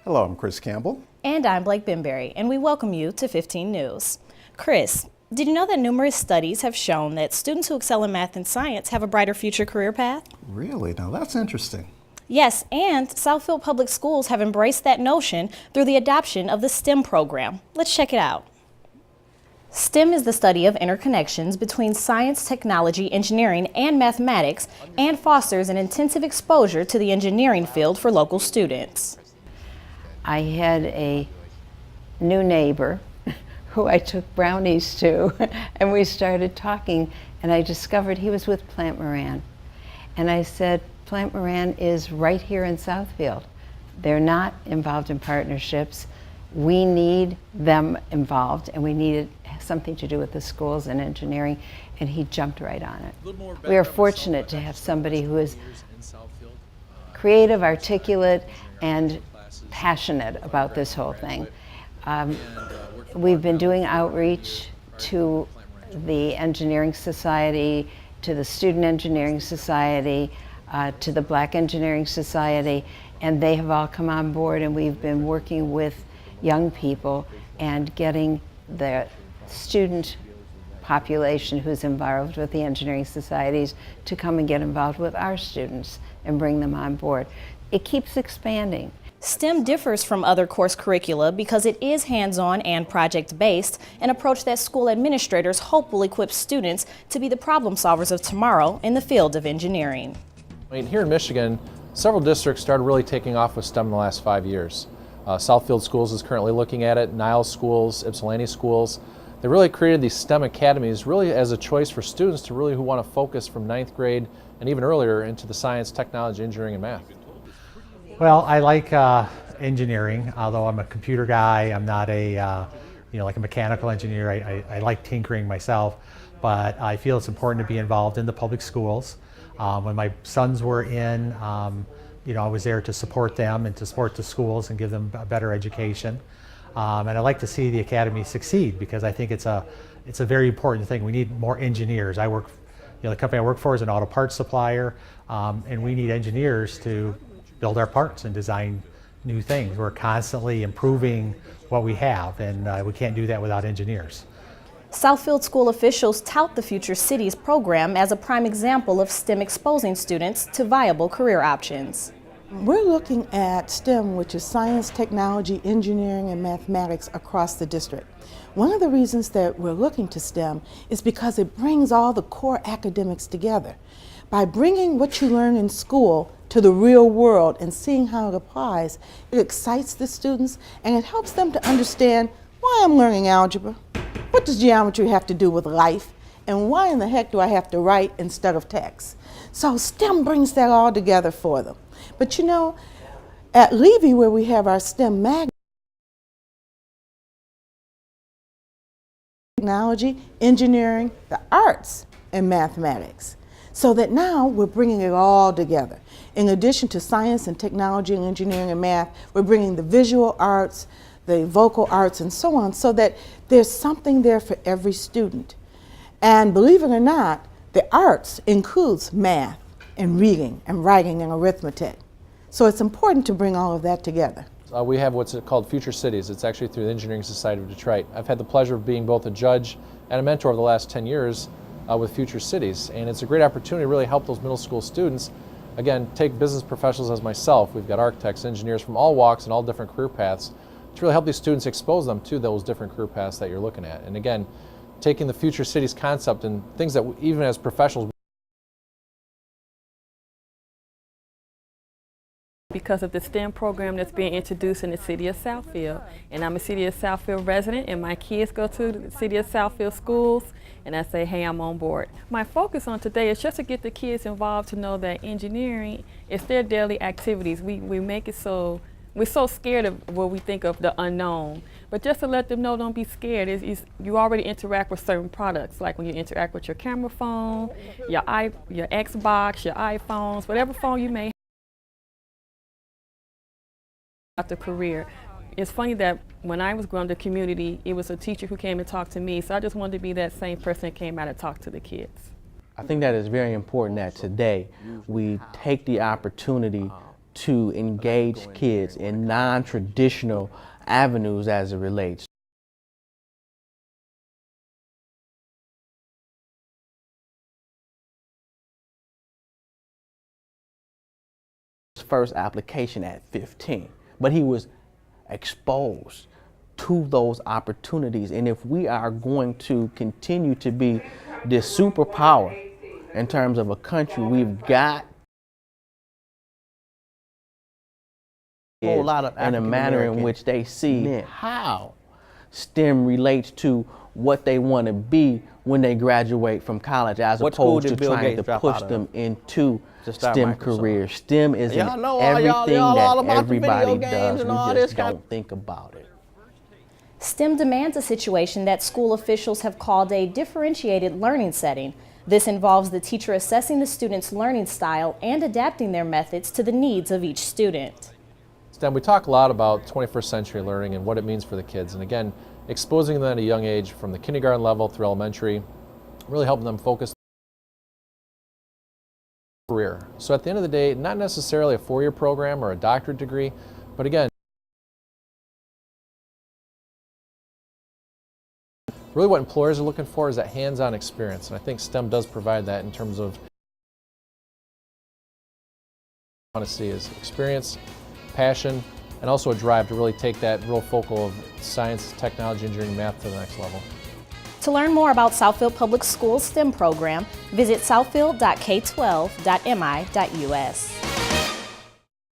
Hello, I'm Chris Campbell. And I'm Blake Benberry, and we welcome you to 15 News. Chris, did you know that numerous studies have shown that students who excel in math and science have a brighter future career path? Really? Now that's interesting. Yes, and Southfield Public Schools have embraced that notion through the adoption of the STEM program. Let's check it out. STEM is the study of interconnections between science, technology, engineering, and mathematics, and fosters an intensive exposure to the engineering field for local students. I had a new neighbor who I took brownies to, and we started talking, and I discovered he was with Plant Moran. And I said, Plant Moran is right here in Southfield. They're not involved in partnerships. We need them involved, and we needed something to do with the schools and engineering, and he jumped right on it. We are fortunate to have somebody who is creative, articulate, and passionate about this whole thing. We've been doing outreach to the Engineering Society, to the Student Engineering Society, to the Black Engineering Society, and they have all come on board, and we've been working with young people and getting the student population who's involved with the engineering societies to come and get involved with our students and bring them on board. It keeps expanding. STEM differs from other course curricula because it is hands-on and project-based, an approach that school administrators hope will equip students to be the problem solvers of tomorrow in the field of engineering. Here in Michigan, several districts started really taking off with STEM in the last 5 years. Southfield Schools is currently looking at it, Niles Schools, Ypsilanti Schools. They really created these STEM academies really as a choice for students to really who want to focus from 9th grade and even earlier into the science, technology, engineering, and math. Well, I like engineering, although I'm a computer guy. I'm not a, like a mechanical engineer. I like tinkering myself, but I feel it's important to be involved in the public schools. When my sons were in, I was there to support them and to support the schools and give them a better education. And I like to see the academy succeed because I think it's a very important thing. We need more engineers. I work, the company I work for is an auto parts supplier, and we need engineers to build our parts and design new things. We're constantly improving what we have, and we can't do that without engineers. Southfield school officials tout the Future Cities program as a prime example of STEM exposing students to viable career options. We're looking at STEM, which is science, technology, engineering, and mathematics across the district. One of the reasons that we're looking to STEM is because it brings all the core academics together. By bringing what you learn in school to the real world and seeing how it applies, it excites the students and it helps them to understand why I'm learning algebra, what does geometry have to do with life, and why in the heck do I have to write instead of text. So STEM brings that all together for them. But at Levy, where we have our STEM magnet, technology, engineering, the arts, and mathematics. So that now we're bringing it all together. In addition to science and technology and engineering and math, we're bringing the visual arts, the vocal arts, and so on, so that there's something there for every student. And believe it or not, the arts includes math and reading and writing and arithmetic. So it's important to bring all of that together. We have what's called Future Cities. It's actually through the Engineering Society of Detroit. I've had the pleasure of being both a judge and a mentor over the last 10 years with Future Cities, and it's a great opportunity to really help those middle school students. Again, take business professionals as myself. We've got architects, engineers from all walks and all different career paths to really help these students expose them to those different career paths that you're looking at. And again, taking the Future Cities concept and things that even as professionals, because of the STEM program that's being introduced in the city of Southfield. And I'm a city of Southfield resident, and my kids go to the city of Southfield schools, and I say, hey, I'm on board. My focus on today is just to get the kids involved to know that engineering is their daily activities. We make it so, we're so scared of what we think of the unknown. But just to let them know, don't be scared. You already interact with certain products, like when you interact with your camera phone, your Xbox, your iPhones, whatever phone you may have. The career. It's funny that when I was growing up in the community, it was a teacher who came and talked to me, so I just wanted to be that same person that came out and talked to the kids. I think that it's very important that today we take the opportunity to engage kids in non-traditional avenues as it relates. First application at 15, but he was exposed to those opportunities. And if we are going to continue to be this superpower in terms of a country, we've got a whole lot of in a manner in which they see how STEM relates to what they want to be when they graduate from college, as opposed to trying to push them into STEM careers. STEM is in everything that everybody does. We just don't think about it. STEM demands a situation that school officials have called a differentiated learning setting. This involves the teacher assessing the student's learning style and adapting their methods to the needs of each student. STEM, we talk a lot about 21st century learning and what it means for the kids. And again, exposing them at a young age from the kindergarten level through elementary, really helping them focus on their career. So at the end of the day, not necessarily a 4-year program or a doctorate degree, but again, really what employers are looking for is that hands-on experience. And I think STEM does provide that in terms of what I want to see is experience, passion, and also a drive to really take that real focal of science, technology, engineering, math to the next level. To learn more about Southfield Public Schools STEM program, visit southfield.k12.mi.us.